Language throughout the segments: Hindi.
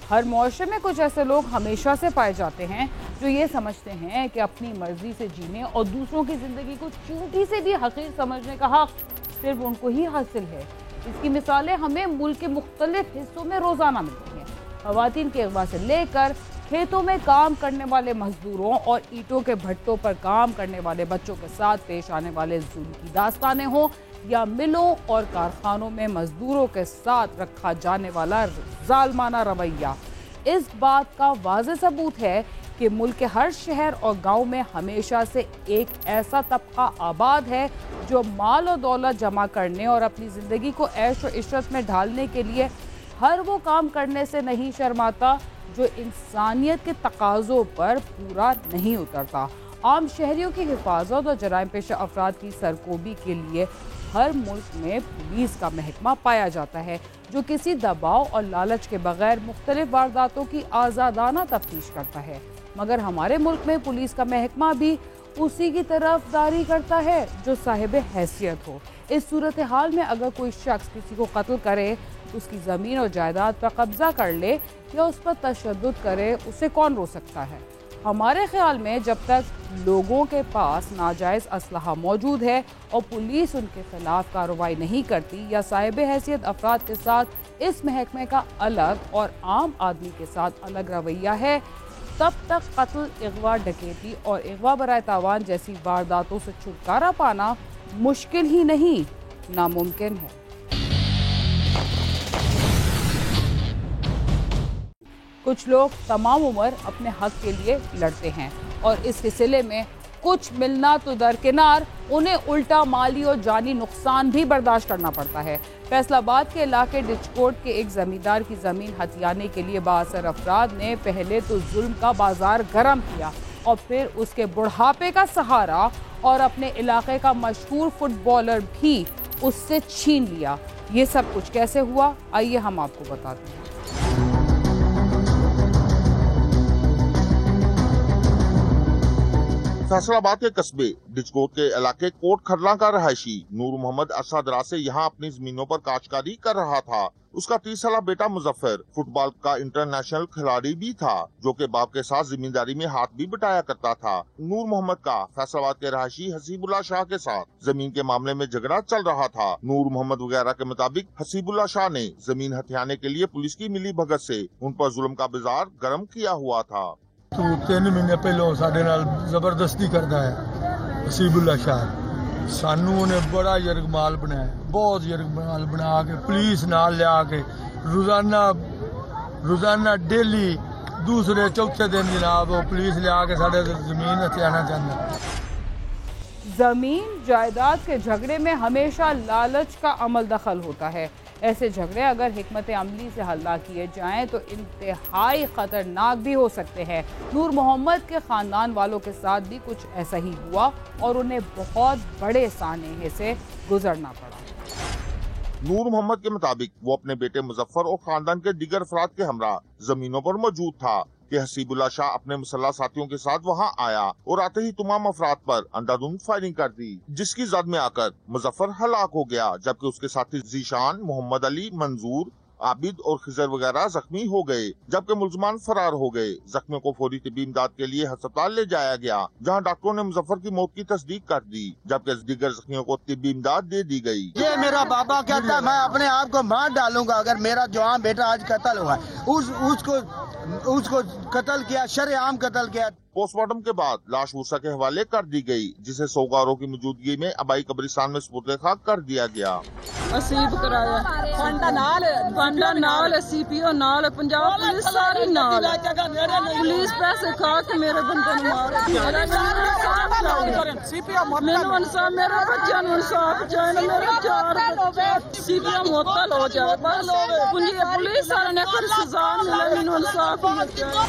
हर मुआशरे में कुछ ऐसे लोग हमेशा से पाए जाते हैं जो ये समझते हैं कि अपनी मर्जी से जीने और दूसरों की ज़िंदगी को चूंटी से भी हकीर समझने का हक सिर्फ उनको ही हासिल है। इसकी मिसालें हमें मुल्क के मुख्तलिफ हिस्सों में रोज़ाना मिलती हैं। ख़वातीन के अगवा से लेकर खेतों में काम करने वाले मजदूरों और ईंटों के भट्टों पर काम करने वाले बच्चों के साथ पेश आने वाले जुल्म की दास्तानें हों या मिलों और कारखानों में मजदूरों के साथ रखा जाने वाला जालमाना रवैया, इस बात का वाज़ेह सबूत है कि मुल्क के हर शहर और गांव में हमेशा से एक ऐसा तबका आबाद है जो माल और दौलत जमा करने और अपनी ज़िंदगी को ऐश और इशरत में ढालने के लिए हर वो काम करने से नहीं शर्माता जो इंसानियत के तकाज़ों पर पूरा नहीं उतरता। आम शहरियों की हिफाजत और जराइम पेशा अफराद की सरकोबी के लिए हर मुल्क में पुलिस का महकमा पाया जाता है जो किसी दबाव और लालच के बगैर मुख्तलिफ वारदातों की आज़ादाना तफ्तीश करता है। मगर हमारे मुल्क में पुलिस का महकमा भी उसी की तरफदारी करता है जो साहिब हैसियत हो। इस सूरत हाल में अगर कोई शख्स किसी को कत्ल करे, उसकी ज़मीन और जायदाद पर कब्जा कर ले या उस पर तशद्दुद करे, उसे कौन रोक सकता है? हमारे ख्याल में जब तक लोगों के पास नाजायज़ असलहा मौजूद है और पुलिस उनके खिलाफ कार्रवाई नहीं करती या साहिब हैसियत अफराद के साथ इस महकमे का अलग और आम आदमी के साथ अलग रवैया है, तब तक कत्ल, अगवा, डकैती और अगवा बराए तावान जैसी वारदातों से छुटकारा पाना मुश्किल ही नहीं, नामुमकिन है। कुछ लोग तमाम उम्र अपने हक के लिए लड़ते हैं और इस सिलसिले में कुछ मिलना तो दरकिनार, उन्हें उल्टा माली और जानी नुकसान भी बर्दाश्त करना पड़ता है। फैसलाबाद के इलाके डिचकोट के एक जमींदार की ज़मीन हथियाने के लिए बाअसर अफराद ने पहले तो जुल्म का बाजार गर्म किया और फिर उसके बुढ़ापे का सहारा और अपने इलाके का मशहूर फुटबॉलर भी उससे छीन लिया। ये सब कुछ कैसे हुआ, आइए हम आपको बताते हैं। फैसलाबाद के कस्बे डिचकोट के इलाके कोट खरला का रहायशी नूर मोहम्मद अरसा दराज से यहाँ अपनी जमीनों पर काश्तकारी कर रहा था। उसका 30 साला बेटा मुजफ्फर फुटबॉल का इंटरनेशनल खिलाड़ी भी था जो के बाप के साथ जिम्मेदारी में हाथ भी बटाया करता था। नूर मोहम्मद का फैसलाबाद के रहायशी हसीबुल्ला शाह के साथ जमीन के मामले में झगड़ा चल रहा था। नूर मोहम्मद वगैरह के मुताबिक हसीबुल्ला शाह ने जमीन हथियाने के लिए पुलिस की मिली भगत से उन पर जुल्म का बाजार गर्म किया हुआ था। तो 3 महीने पहले साडे नाल जबरदस्ती करता है हसीबुल्ला शाह, सानू ने बड़ा यरगमाल बनाया, बहुत यरगमाल बना के पुलिस नाल लिया के रोजाना डेली दूसरे चौथे दिन जनाब वो पुलिस लिया के साढ़े जमीन हथियाना चाहता। जमीन जायदाद के झगड़े में हमेशा लालच का अमल दखल होता है। ऐसे झगड़े अगर हिकमत अमली से हल ना किए जाएं तो इंतहाई खतरनाक भी हो सकते हैं। नूर मोहम्मद के खानदान वालों के साथ भी कुछ ऐसा ही हुआ और उन्हें बहुत बड़े सानेहे से गुजरना पड़ा। नूर मोहम्मद के मुताबिक वो अपने बेटे मुजफ्फर और खानदान के दीगर अफराद के हमरा जमीनों पर मौजूद था कि हसीबुल्ला शाह अपने मुसल्लह साथियों के साथ वहां आया और आते ही तमाम अफराद पर अंधाधुंध फायरिंग कर दी, जिसकी जद में आकर मुजफ्फर हलाक हो गया जबकि उसके साथी जीशान, मोहम्मद अली, मंजूर, आबिद और खिजर वगैरह जख्मी हो गए जबकि मुलजमान फरार हो गए। जख्मियों को फौरी तिब्बी इमदाद के लिए अस्पताल ले जाया गया जहां डॉक्टरों ने मुजफ्फर की मौत की तस्दीक कर दी जबकि दीगर जख्मियों को तिब्बी इमदाद दे दी गई। ये मेरा बाबा कहता मैं अपने आप को मार डालूंगा अगर मेरा जवान बेटा आज कत्ल हुआ, उसको कत्ल किया, शरेआम कत्ल किया। पोस्टमार्टम के बाद लाश मूसा के हवाले कर दी गई जिसे सौगारों की मौजूदगी में अबाई कब्रिस्तान में सुपुर्द खाक कर दिया गया। असीब कराया फंडा नाल सीपीओ नाल पंजाब पुलिस सारी नाल पुलिस पैसे खा के मेरे बंदे मार मैनू इंसाफ मेरे बच्चों को इंसाफ चाहिए। मेरे 4 सीपीओ मुअत्तल हो जाए पुलिस वाले ने फिर सजा मिले, मैनू इंसाफ मिल जाए।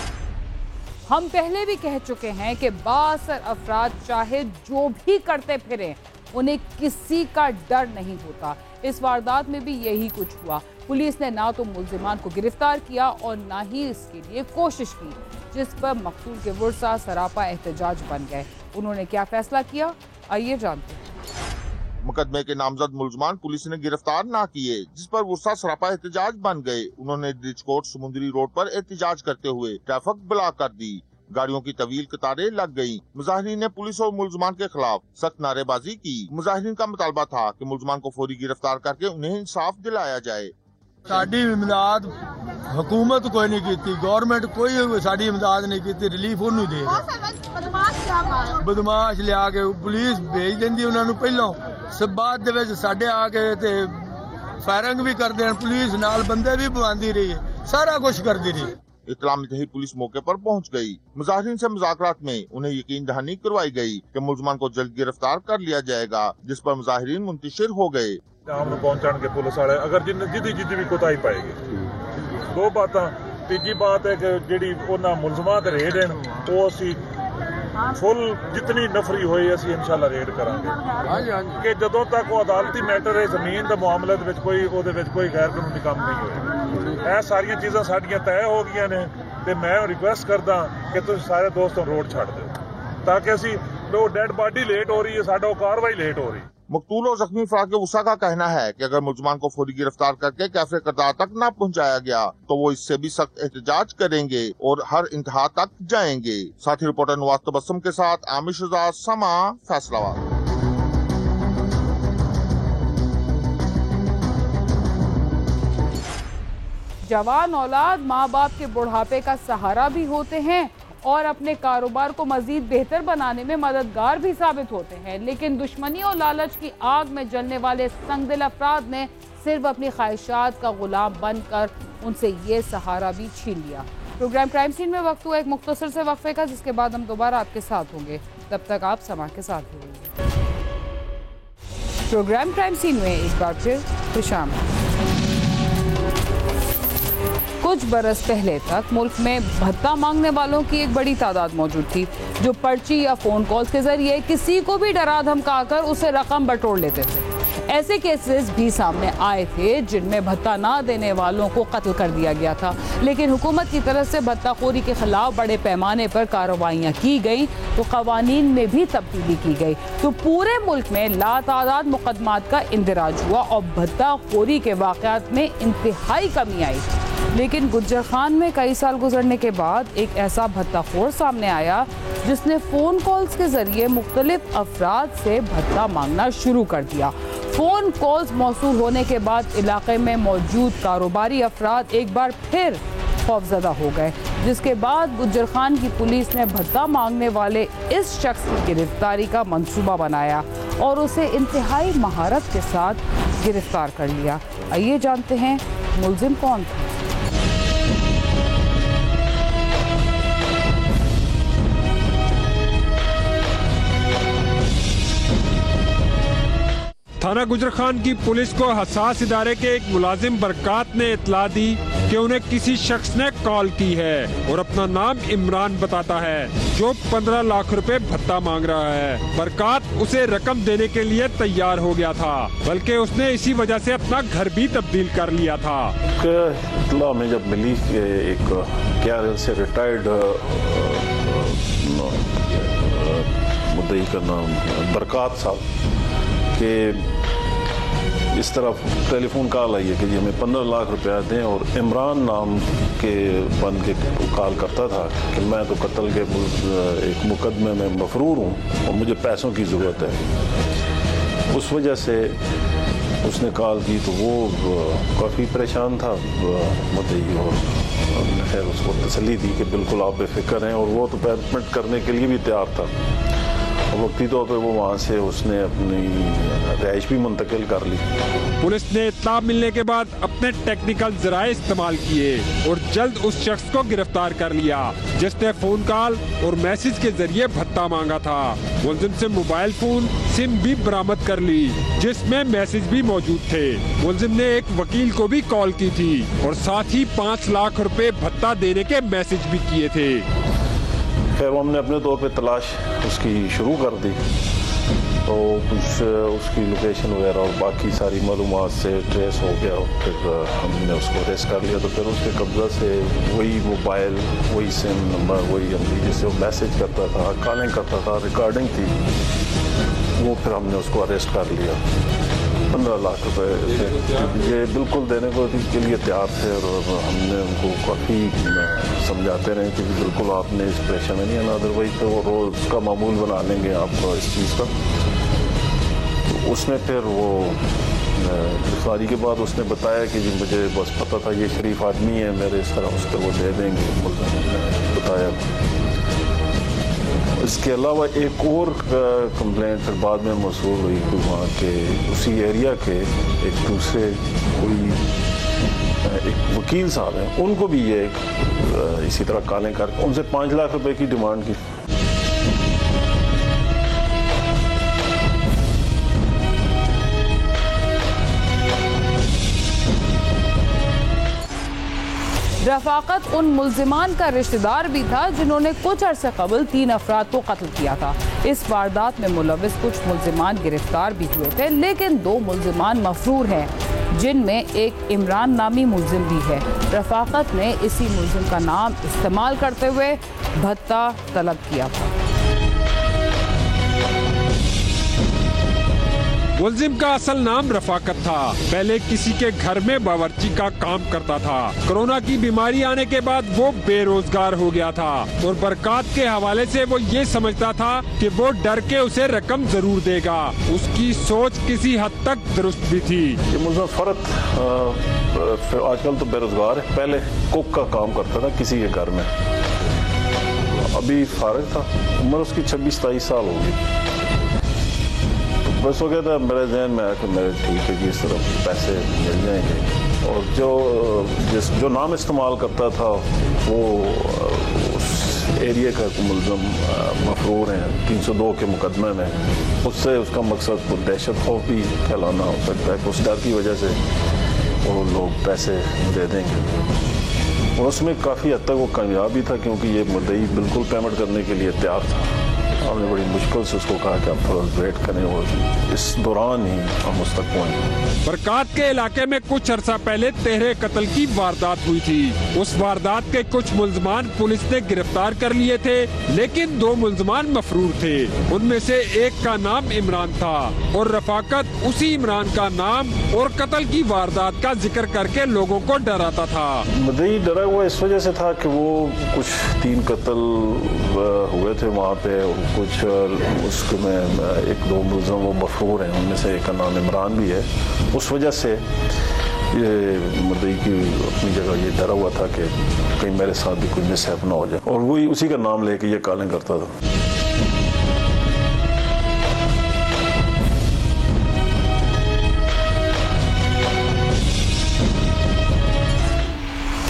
हम पहले भी कह चुके हैं कि बाअसर अफराद चाहे जो भी करते फिरें उन्हें किसी का डर नहीं होता। इस वारदात में भी यही कुछ हुआ। पुलिस ने ना तो मुलजिमान को गिरफ्तार किया और ना ही इसके लिए कोशिश की, जिस पर मकतूल के वर्सा सरापा एहतजाज बन गए। उन्होंने क्या फैसला किया, आइए जानते हैं। मुकदमे के नामजद मुलजमान पुलिस ने गिरफ्तार ना किए, जिस पर गुस्सा सरापा एहतजाज बन गए। उन्होंने रिचकोट समुद्री रोड पर एहतजाज करते हुए ट्रैफिक ब्लॉक कर दी। गाड़ियों की तवील कतारें लग गयी। मुजाहिरीन ने पुलिस और मुलजमान के खिलाफ सख्त नारेबाजी की। मुजाहिरीन का मुतालबा था कि मुलजमान को फौरी गिरफ्तार करके उन्हें इंसाफ दिलाया जाए। साडी इमदाद हुकूमत कोई नहीं की, गवर्नमेंट कोई साडी इमदाद नहीं की, रिलीफ उन्होंने दे बदमाश लिया के पुलिस भेज देंदी उन्होंने पहलों, सब बाद दे विच साडे आके ते फायरिंग भी कर देन, पुलिस नाल बंदे भी बुलांदी रही है, सारा कुछ करती रही। इतला मिलते ही पुलिस मौके पर पहुंच गई। मुजाहिरीन से मुज़ाकरात में उन्हें यकीन दहानी करवाई गई कि मुलजमान को जल्द गिरफ्तार कर लिया जाएगा, जिस पर मुजाहिरीन मुंतशिर हो गए। पहुंचाने के पुलिस वाले अगर जिद्दी भी कोताही पाएगी। दो बातें, तीजी बात है कि जिहड़ी उन्हां मुलजमां ते रेड हैं वो असी फुल जितनी नफरी होई असी इंशाल्लाह रेड करांगे कि जदों तक वो अदालती मैटर है, जमीन दे मामले दे विच कोई गैर कानूनी काम नहीं होएगा। ਇਹ ਸਾਰੀਆਂ ਚੀਜ਼ਾਂ ਸਾਡੀਆਂ ਤੈਅ ਹੋ ਗਈਆਂ ਨੇ ਤੇ ਮੈਂ ਰਿਕੁਐਸਟ ਕਰਦਾ ਕਿ ਤੁਸੀਂ ਸਾਰੇ ਦੋਸਤੋਂ ਰੋਡ ਛੱਡ ਦਿਓ ਤਾਂ ਕਿ ਅਸੀਂ ਉਹ ਡੈਡ ਬਾਡੀ ਲੇਟ ਹੋ ਰਹੀ ਹੈ, ਸਾਡਾ ਉਹ कार्रवाई लेट हो रही है। मकतूल और जख्मी अफराद के गुस्सा का कहना है कि अगर मुलजमान को फौरी गिरफ्तार करके कैफे करदार तक न पहुंचाया गया तो वो इससे भी सख्त एहतजाज करेंगे और हर इंतहा तक जाएंगे। साथी रिपोर्टर नवाज तबस्सुम के साथ आमिर शहजाद, समा, फैसलाबाद। जवान औलाद माँ बाप के बुढ़ापे का सहारा भी होते हैं और अपने कारोबार को मजीद बेहतर बनाने में मददगार भी साबित होते हैं, लेकिन दुश्मनी और लालच की आग में जलने वाले संगदिल अफराद ने सिर्फ अपनी ख्वाहिशात का गुलाम बनकर उनसे ये सहारा भी छीन लिया। प्रोग्राम क्राइम सीन में वक्त हुआ एक मुख्तसर से वक्फे का, जिसके बाद हम दोबारा आपके साथ होंगे। तब तक आप समा के साथ रहिए। प्रोग्राम क्राइम सीन में एक बार फिर खुशामद। कुछ बरस पहले तक मुल्क में भत्ता मांगने वालों की एक बड़ी तादाद मौजूद थी, जो पर्ची या फोन कॉल्स के जरिए किसी को भी डरा धमकाकर उसे रकम बटोर लेते थे। ऐसे केसेस भी सामने आए थे जिनमें भत्ता ना देने वालों को कत्ल कर दिया गया था, लेकिन हुकूमत की तरफ से भत्ताखोरी के खिलाफ बड़े पैमाने पर कार्रवाइयाँ की गई तो कवानीन में भी तब्दीली की गई, तो पूरे मुल्क में लातादाद मुकदमात का इंदिराज हुआ और भत्ताखोरी के वाक़यात में इंतहाई कमी आई। लेकिन गुज्जर खान में कई साल गुजरने के बाद एक ऐसा भत्ताखोर सामने आया जिसने फ़ोन कॉल्स के ज़रिए मुख्तलिफ अफराद से भत्ता मांगना शुरू कर दिया। फ़ोन कॉल्स मौसूल होने के बाद इलाके में मौजूद कारोबारी अफराद एक बार फिर खौफजदा हो गए, जिसके बाद गुज्जर खान की पुलिस ने भत्ता मांगने वाले इस शख्स की गिरफ्तारी का मंसूबा बनाया और उसे इंतहाई महारत के साथ गिरफ्तार कर लिया। आइए जानते हैं मुलजिम कौन था। थाना गुजर खान की पुलिस को हसास इदारे के एक मुलाजिम बरकात ने इतला दी कि उन्हें किसी शख्स ने कॉल की है और अपना नाम इमरान बताता है, जो 15 लाख रुपए भत्ता मांग रहा है। बरकात उसे रकम देने के लिए तैयार हो गया था, बल्कि उसने इसी वजह से अपना घर भी तब्दील कर लिया था। इतला में जब मिली एक KRL से रिटायर्ड मुद्दई का नाम बरकात साहब कि इस तरफ टेलीफोन कॉल आई है कि जी हमें 15 लाख रुपया दें, और इमरान नाम के बन के कॉल करता था कि मैं तो कत्ल के एक मुकदमे में मफरूर हूँ और मुझे पैसों की ज़रूरत है। उस वजह से उसने कॉल की तो वो काफ़ी परेशान था मुद्दई, और हमने खैर उसको तसल्ली दी कि बिल्कुल आप बेफिक्र हैं, और वो तो पेमेंट करने के लिए भी तैयार था। वक्ती तौर पर वो वहाँ से उसने अपनी रहाइश भी मुंतकिल कर ली। पुलिस ने इत्तला मिलने के बाद अपने टेक्निकल जराए इस्तेमाल किए और जल्द उस शख्स को गिरफ्तार कर लिया जिसने फोन कॉल और मैसेज के जरिए भत्ता मांगा था। मुलजिम से मोबाइल फोन सिम भी बरामद कर ली जिसमें मैसेज भी मौजूद थे। मुलजिम ने एक वकील को भी कॉल की थी और साथ ही 5 लाख रुपए भत्ता देने के मैसेज भी किए थे। खैर हमने अपने तौर पे तलाश उसकी शुरू कर दी, तो उसकी लोकेशन वगैरह और बाकी सारी मालूमात से ट्रेस हो गया, फिर हमने उसको अरेस्ट कर लिया। तो फिर उसके कब्जा से वही मोबाइल, वही सिम नंबर, वही जिससे वो मैसेज करता था, कॉलिंग करता था, रिकॉर्डिंग थी, वो फिर हमने उसको अरेस्ट कर लिया। 15 लाख रुपए ये बिल्कुल देने के लिए तैयार थे और हमने उनको काफ़ी समझाते रहे कि बिल्कुल आपने इस प्रेशर में नहीं आना, अदरवाइज तो वो रोज़ का मामूल बना लेंगे आपको इस चीज़ का। तो उसने फिर वो गिरफ्तारी के बाद उसने बताया कि जी मुझे बस पता था ये शरीफ आदमी है, मेरे इस तरह उसको वो दे देंगे, बताया। इसके अलावा एक और कंप्लेंट फिर बाद में मौसूल हुई कि वहाँ के उसी एरिया के एक दूसरे कोई एक वकील साहब हैं, उनको भी ये इसी तरह कालें कर उनसे 5 लाख रुपए की डिमांड की। रफाकत उन मुल्जिमान का रिश्तेदार भी था जिन्होंने कुछ अरसे कबल 3 अफराद को कत्ल किया था। इस वारदात में मुलविस कुछ मुल्जिमान गिरफ्तार भी हुए थे, लेकिन 2 मुल्जिमान मफरूर हैं, जिनमें एक इमरान नामी मुल्जिम भी है। रफाकत ने इसी मुल्जिम का नाम इस्तेमाल करते हुए भत्ता तलब किया था। मुल्जिम का असल नाम रफाकत था। पहले किसी के घर में बावर्ची का काम करता था। कोरोना की बीमारी आने के बाद वो बेरोजगार हो गया था और बरकत के हवाले से वो ये समझता था कि वो डर के उसे रकम जरूर देगा। उसकी सोच किसी हद तक दुरुस्त भी थी। ये मुल्जिम फरत आजकल तो बेरोजगार है, पहले कुक का काम करता था किसी के घर में, अभी फारिग था, उम्र उसकी 26-27 साल होगी। बस वो कहता मेरे जहन में आया कि मेरे ठीक है कि इस तरह पैसे मिल जाएंगे, और जो नाम इस्तेमाल करता था वो उस एरिया का मुल्ज़िम मफरूर हैं 302 के मुकदमे में। उससे उसका मकसद तो दहशत खौफ भी फैलाना हो सकता है, उस डर की वजह से वो लोग पैसे दे देंगे, और उसमें काफ़ी हद तक वो कामयाब भी था क्योंकि ये मुद्दई बिल्कुल पेमेंट करने के लिए तैयार था। हमने बड़ी मुश्किल से उसको कहा कि आप थोड़ा वेट करें, और इस दौरान ही हम उस तक पहुंचे। बरकात के इलाके में कुछ अरसा पहले 13 कत्ल की वारदात हुई थी। उस वारदात के कुछ मुल्जमान पुलिस ने गिरफ्तार कर लिए थे, लेकिन 2 मुल्जमान मफरूर थे। उनमें से एक का नाम इमरान था और रफाकत उसी इमरान का नाम और कत्ल की वारदात का जिक्र करके लोगों को डराता था। मुद्दई डरा हुआ इस वजह से था कि वो कुछ 3 कत्ल हुए थे वहाँ पे, कुछ उसमें 1-2 मुल्ज़िम वो मफरूर हैं, उनमें से एक का नाम इमरान भी है। उस वजह से ये मुद्दई की अपनी जगह ये डरा हुआ था कि कहीं मेरे साथ भी कोई मिसहैप ना हो जाए, और वही उसी का नाम लेके ये कालें करता था।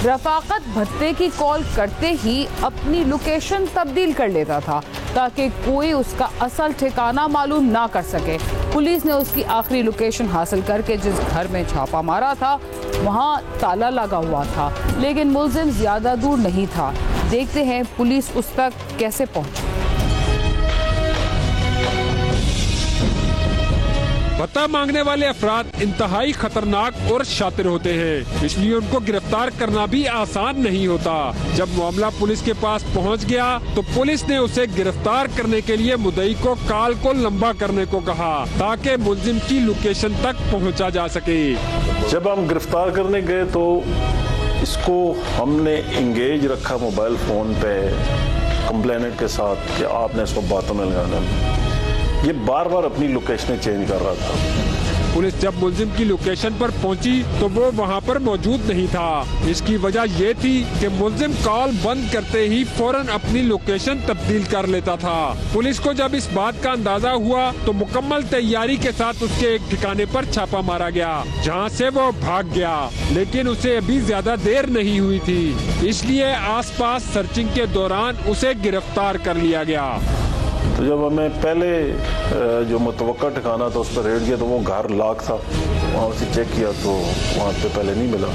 रफाकत भत्ते की कॉल करते ही अपनी लोकेशन तब्दील कर लेता था ताकि कोई उसका असल ठिकाना मालूम ना कर सके। पुलिस ने उसकी आखिरी लोकेशन हासिल करके जिस घर में छापा मारा था वहां ताला लगा हुआ था, लेकिन मुल्जिम ज्यादा दूर नहीं था। देखते हैं पुलिस उस तक कैसे पहुंची। भत्ता मांगने वाले अफराद इंतहाई खतरनाक और शातिर होते हैं, इसलिए उनको गिरफ्तार करना भी आसान नहीं होता। जब मामला पुलिस के पास पहुंच गया तो पुलिस ने उसे गिरफ्तार करने के लिए मुद्दई को काल को लंबा करने को कहा ताकि मुल्जिम की लोकेशन तक पहुंचा जा सके। जब हम गिरफ्तार करने गए तो इसको हमने एंगेज रखा मोबाइल फोन पे कंप्लेनेंट के साथ कि आपने इसको बातों में लगाना। ये बार बार अपनी लोकेशन चेंज कर रहा था। पुलिस जब मुल्जिम की लोकेशन पर पहुंची तो वो वहां पर मौजूद नहीं था। इसकी वजह ये थी कि मुल्जिम कॉल बंद करते ही फौरन अपनी लोकेशन तब्दील कर लेता था। पुलिस को जब इस बात का अंदाजा हुआ तो मुकम्मल तैयारी के साथ उसके एक ठिकाने पर छापा मारा गया, जहां से वो भाग गया, लेकिन उसे अभी ज्यादा देर नहीं हुई थी, इसलिए आसपास सर्चिंग के दौरान उसे गिरफ्तार कर लिया गया। तो जब हमें पहले जो मुतवक्का ठिकाना था उस पर रेड किया तो वो घर लॉक था, वहाँ से चेक किया तो वहाँ पे पहले नहीं मिला।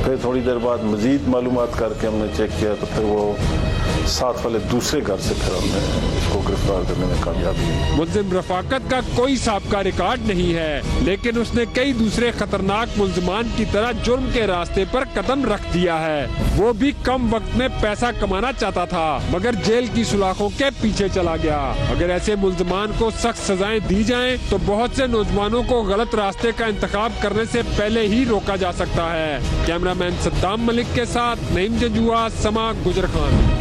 फिर थोड़ी देर बाद मज़ीद मालूमात करके हमने चेक किया तो फिर वो साथ वाले दूसरे घर से फिर हमने इसको गिरफ्तार करने में कामयाबी हुई। मुल्जिम रफाकत का कोई साबका रिकॉर्ड नहीं है, लेकिन उसने कई दूसरे खतरनाक मुल्जिमान की तरह जुर्म के रास्ते पर कदम रख दिया है। वो भी कम वक्त में पैसा कमाना चाहता था, मगर जेल की सुलाखों के पीछे चला गया। अगर ऐसे मुल्जिमान को सख्त सजाएं दी जाएं, तो बहुत से नौजवानों को गलत रास्ते का इंतखाब करने से पहले ही रोका जा सकता है। कैमरामैन सद्दाम मलिक के साथ नईम जंजुआ, समा, गुजर खान।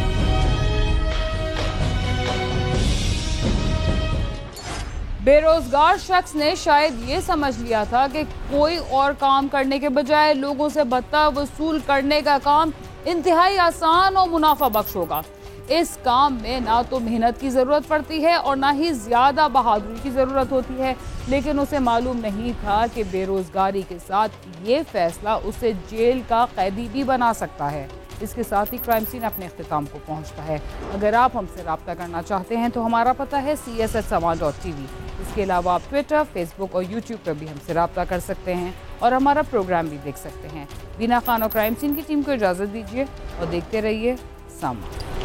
बेरोजगार शख्स ने शायद ये समझ लिया था कि कोई और काम करने के बजाय लोगों से भत्ता वसूल करने का काम इंतहाई आसान और मुनाफा बख्श होगा। इस काम में ना तो मेहनत की ज़रूरत पड़ती है और ना ही ज़्यादा बहादुरी की ज़रूरत होती है, लेकिन उसे मालूम नहीं था कि बेरोजगारी के साथ ये फैसला उसे जेल का कैदी भी बना सकता है। इसके साथ ही क्राइम सीन अपने अख्तिताम को पहुंचता है। अगर आप हमसे रब्ता करना चाहते हैं तो हमारा पता है cs@sama.tv। इसके अलावा आप ट्विटर, फेसबुक और यूट्यूब पर भी हमसे रब्ता कर सकते हैं और हमारा प्रोग्राम भी देख सकते हैं। बीना खान और क्राइम सीन की टीम को इजाज़त दीजिए और देखते रहिए सामा।